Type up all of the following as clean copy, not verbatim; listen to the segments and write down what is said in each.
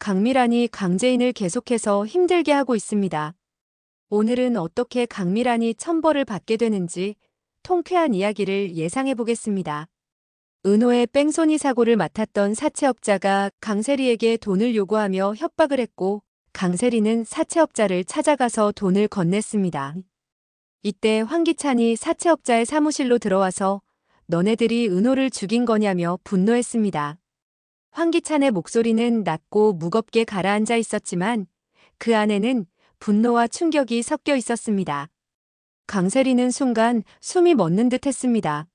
강미란이 강재인을 계속해서 힘들게 하고 있습니다. 오늘은 어떻게 강미란이 천벌을 받게 되는지 통쾌한 이야기를 예상해 보겠습니다. 은호의 뺑소니 사고를 맡았던 사채업자가 강세리에게 돈을 요구하며 협박을 했고 강세리는 사채업자를 찾아가서 돈을 건넸습니다. 이때 황기찬이 사채업자의 사무실로 들어와서 너네들이 은호를 죽인 거냐며 분노했습니다. 황기찬의 목소리는 낮고 무겁게 가라앉아 있었지만 그 안에는 분노와 충격이 섞여 있었습니다. 강세리는 순간 숨이 멎는 듯 했습니다.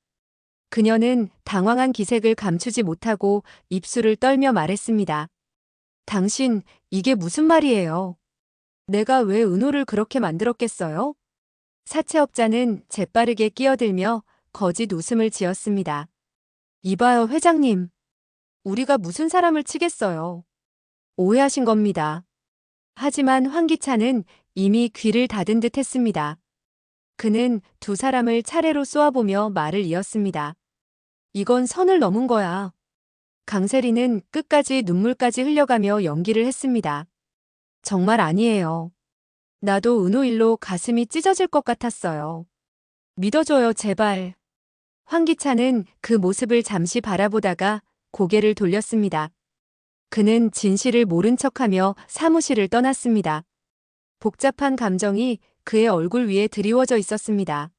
그녀는 당황한 기색을 감추지 못하고 입술을 떨며 말했습니다. 당신, 이게 무슨 말이에요? 내가 왜 은호를 그렇게 만들었겠어요? 사채업자는 재빠르게 끼어들며 거짓 웃음을 지었습니다. 이봐요, 회장님. 우리가 무슨 사람을 치겠어요. 오해하신 겁니다. 하지만 황기찬은 이미 귀를 닫은 듯 했습니다. 그는 두 사람을 차례로 쏘아보며 말을 이었습니다. 이건 선을 넘은 거야. 강세리는 끝까지 눈물까지 흘려가며 연기를 했습니다. 정말 아니에요. 나도 은호 일로 가슴이 찢어질 것 같았어요. 믿어줘요, 제발. 황기찬은 그 모습을 잠시 바라보다가 고개를 돌렸습니다. 그는 진실을 모른 척하며 사무실을 떠났습니다. 복잡한 감정이 그의 얼굴 위에 드리워져 있었습니다.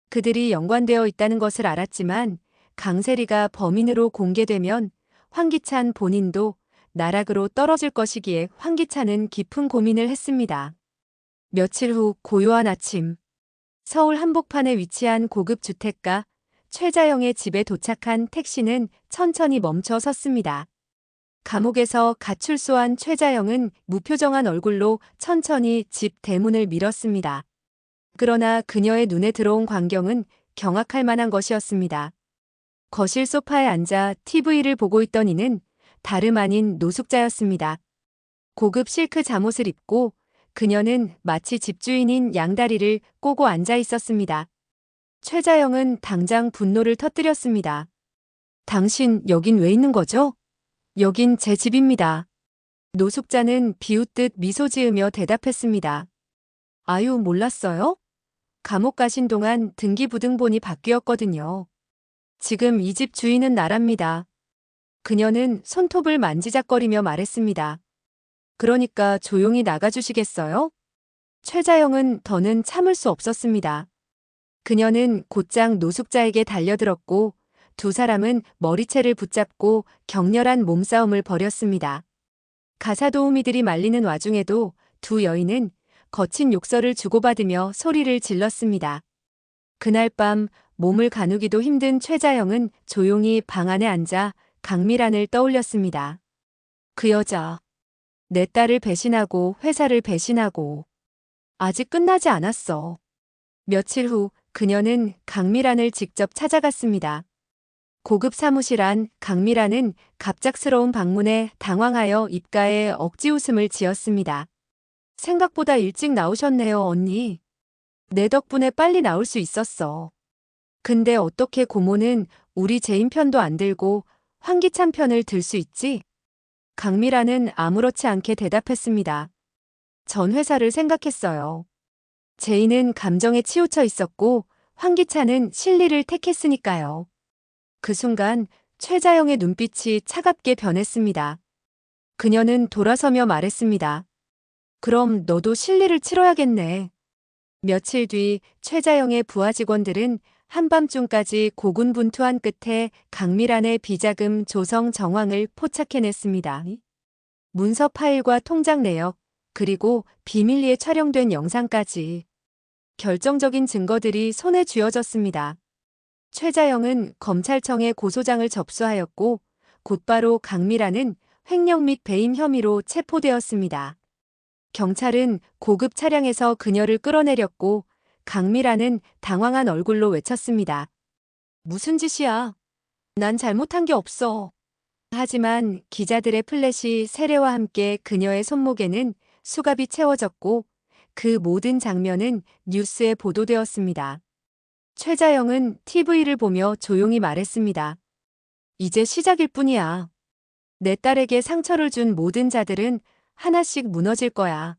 그들이 연관되어 있다는 것을 알았지만 강세리가 범인으로 공개되면 황기찬 본인도 나락으로 떨어질 것이기에 황기찬은 깊은 고민을 했습니다. 며칠 후 고요한 아침, 서울 한복판에 위치한 고급 주택가 최자영의 집에 도착한 택시는 천천히 멈춰 섰습니다. 감옥에서 가출소한 최자영은 무표정한 얼굴로 천천히 집 대문을 밀었습니다. 그러나 그녀의 눈에 들어온 광경은 경악할 만한 것이었습니다. 거실 소파에 앉아 TV를 보고 있던 이는 다름 아닌 노숙자였습니다. 고급 실크 잠옷을 입고 그녀는 마치 집주인인 양다리를 꼬고 앉아 있었습니다. 최자영은 당장 분노를 터뜨렸습니다. 당신 여긴 왜 있는 거죠? 여긴 제 집입니다. 노숙자는 비웃듯 미소 지으며 대답했습니다. 아유, 몰랐어요? 감옥 가신 동안 등기부등본이 바뀌었거든요. 지금 이 집 주인은 나랍니다. 그녀는 손톱을 만지작거리며 말했습니다. 그러니까 조용히 나가주시겠어요? 최자영은 더는 참을 수 없었습니다. 그녀는 곧장 노숙자에게 달려들었고 두 사람은 머리채를 붙잡고 격렬한 몸싸움을 벌였습니다. 가사도우미들이 말리는 와중에도 두 여인은 거친 욕설을 주고받으며 소리를 질렀습니다. 그날 밤 몸을 가누기도 힘든 최자영은 조용히 방 안에 앉아 강미란을 떠올렸습니다. 그 여자, 내 딸을 배신하고 회사를 배신하고 아직 끝나지 않았어. 며칠 후 그녀는 강미란을 직접 찾아갔습니다. 고급 사무실 안 강미란은 갑작스러운 방문에 당황하여 입가에 억지 웃음을 지었습니다. 생각보다 일찍 나오셨네요, 언니. 내 덕분에 빨리 나올 수 있었어. 근데 어떻게 고모는 우리 제인 편도 안 들고 황기찬 편을 들 수 있지? 강미란은 아무렇지 않게 대답했습니다. 전 회사를 생각했어요. 제인은 감정에 치우쳐 있었고 황기찬은 실리를 택했으니까요. 그 순간 최자영의 눈빛이 차갑게 변했습니다. 그녀는 돌아서며 말했습니다. 그럼 너도 실리를 치러야겠네. 며칠 뒤 최자영의 부하 직원들은 한밤중까지 고군분투한 끝에 강미란의 비자금 조성 정황을 포착해냈습니다. 문서 파일과 통장 내역, 그리고 비밀리에 촬영된 영상까지 결정적인 증거들이 손에 쥐어졌습니다. 최자영은 검찰청에 고소장을 접수하였고 곧바로 강미란은 횡령 및 배임 혐의로 체포되었습니다. 경찰은 고급 차량에서 그녀를 끌어내렸고 강미란은 당황한 얼굴로 외쳤습니다. 무슨 짓이야? 난 잘못한 게 없어. 하지만 기자들의 플래시 세례와 함께 그녀의 손목에는 수갑이 채워졌고 그 모든 장면은 뉴스에 보도되었습니다. 최자영은 TV를 보며 조용히 말했습니다. 이제 시작일 뿐이야. 내 딸에게 상처를 준 모든 자들은 하나씩 무너질 거야.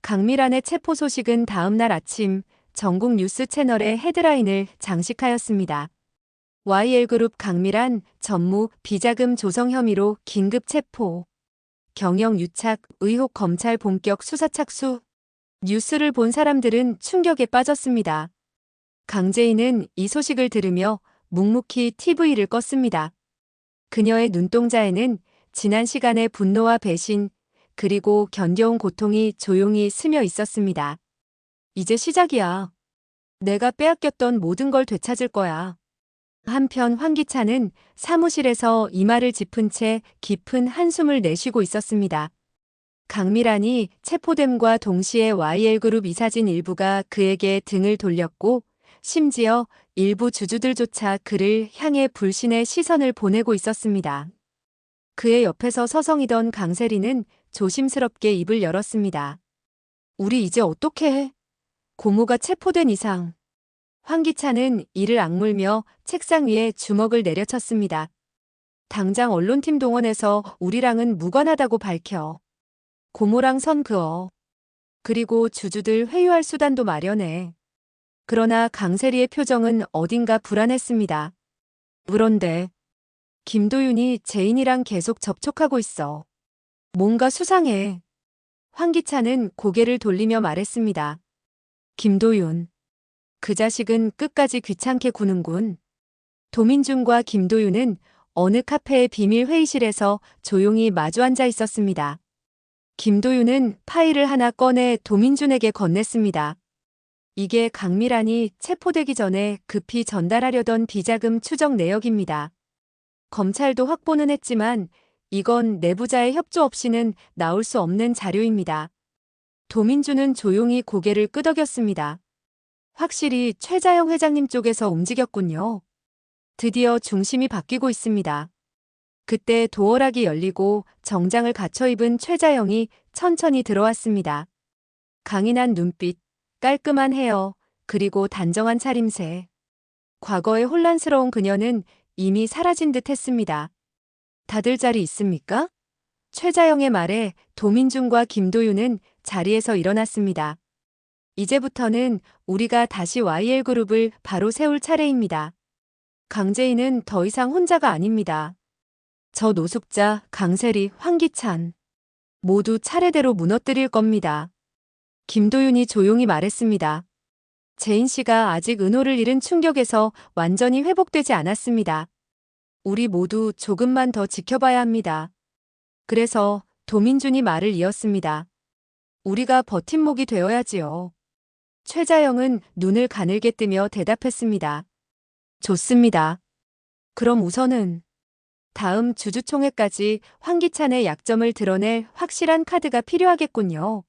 강미란의 체포 소식은 다음 날 아침 전국 뉴스 채널의 헤드라인을 장식하였습니다. YL그룹 강미란 전무 비자금 조성 혐의로 긴급 체포. 경영 유착 의혹 검찰 본격 수사 착수. 뉴스를 본 사람들은 충격에 빠졌습니다. 강제인은 이 소식을 들으며 묵묵히 TV를 껐습니다. 그녀의 눈동자에는 지난 시간의 분노와 배신, 그리고 견뎌온 고통이 조용히 스며 있었습니다. 이제 시작이야. 내가 빼앗겼던 모든 걸 되찾을 거야. 한편 황기찬은 사무실에서 이마를 짚은 채 깊은 한숨을 내쉬고 있었습니다. 강미란이 체포됨과 동시에 YL그룹 이사진 일부가 그에게 등을 돌렸고 심지어 일부 주주들조차 그를 향해 불신의 시선을 보내고 있었습니다. 그의 옆에서 서성이던 강세리는 조심스럽게 입을 열었습니다. 우리 이제 어떻게 해? 고모가 체포된 이상. 황기찬은 이를 악물며 책상 위에 주먹을 내려쳤습니다. 당장 언론팀 동원해서 우리랑은 무관하다고 밝혀. 고모랑 선 그어. 그리고 주주들 회유할 수단도 마련해. 그러나 강세리의 표정은 어딘가 불안했습니다. 그런데 김도윤이 제인이랑 계속 접촉하고 있어. 뭔가 수상해. 황기찬은 고개를 돌리며 말했습니다. 김도윤. 그 자식은 끝까지 귀찮게 구는군. 도민준과 김도윤은 어느 카페의 비밀 회의실에서 조용히 마주 앉아 있었습니다. 김도윤은 파일을 하나 꺼내 도민준에게 건넸습니다. 이게 강미란이 체포되기 전에 급히 전달하려던 비자금 추적 내역입니다. 검찰도 확보는 했지만 이건 내부자의 협조 없이는 나올 수 없는 자료입니다. 도민준은 조용히 고개를 끄덕였습니다. 확실히 최자영 회장님 쪽에서 움직였군요. 드디어 중심이 바뀌고 있습니다. 그때 도어락이 열리고 정장을 갖춰 입은 최자영이 천천히 들어왔습니다. 강인한 눈빛, 깔끔한 헤어, 그리고 단정한 차림새. 과거의 혼란스러운 그녀는 이미 사라진 듯 했습니다. 다들 자리 있습니까? 최자영의 말에 도민준과 김도윤은 자리에서 일어났습니다. 이제부터는 우리가 다시 YL그룹을 바로 세울 차례입니다. 강제인은 더 이상 혼자가 아닙니다. 저 노숙자, 강세리, 황기찬. 모두 차례대로 무너뜨릴 겁니다. 김도윤이 조용히 말했습니다. 제인 씨가 아직 은호를 잃은 충격에서 완전히 회복되지 않았습니다. 우리 모두 조금만 더 지켜봐야 합니다. 그래서 도민준이 말을 이었습니다. 우리가 버팀목이 되어야지요. 최자영은 눈을 가늘게 뜨며 대답했습니다. 좋습니다. 그럼 우선은 다음 주주총회까지 황기찬의 약점을 드러낼 확실한 카드가 필요하겠군요.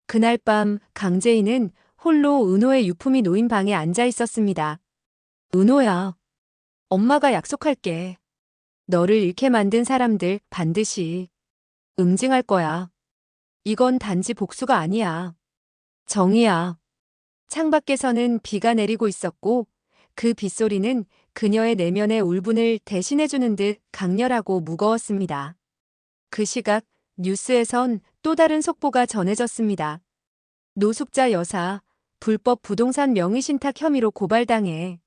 그날 밤 강제인은 홀로 은호의 유품이 놓인 방에 앉아 있었습니다. 은호야. 엄마가 약속할게. 너를 잃게 만든 사람들 반드시 응징할 거야. 이건 단지 복수가 아니야. 정의야. 창밖에서는 비가 내리고 있었고 그 빗소리는 그녀의 내면의 울분을 대신해주는 듯 강렬하고 무거웠습니다. 그 시각 뉴스에선 또 다른 속보가 전해졌습니다. 노숙자 여사, 불법 부동산 명의신탁 혐의로 고발당해.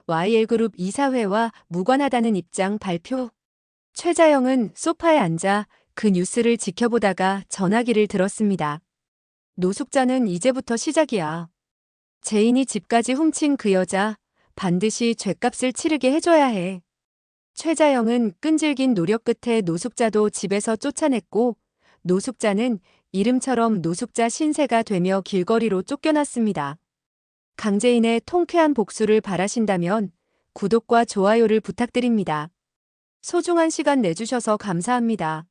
YL그룹 이사회와 무관하다는 입장 발표. 최자영은 소파에 앉아 그 뉴스를 지켜보다가 전화기를 들었습니다. 노숙자는 이제부터 시작이야. 제인이 집까지 훔친 그 여자, 반드시 죗값을 치르게 해줘야 해. 최자영은 끈질긴 노력 끝에 노숙자도 집에서 쫓아냈고 노숙자는 이름처럼 노숙자 신세가 되며 길거리로 쫓겨났습니다. 강제인의 통쾌한 복수를 바라신다면 구독과 좋아요를 부탁드립니다. 소중한 시간 내주셔서 감사합니다.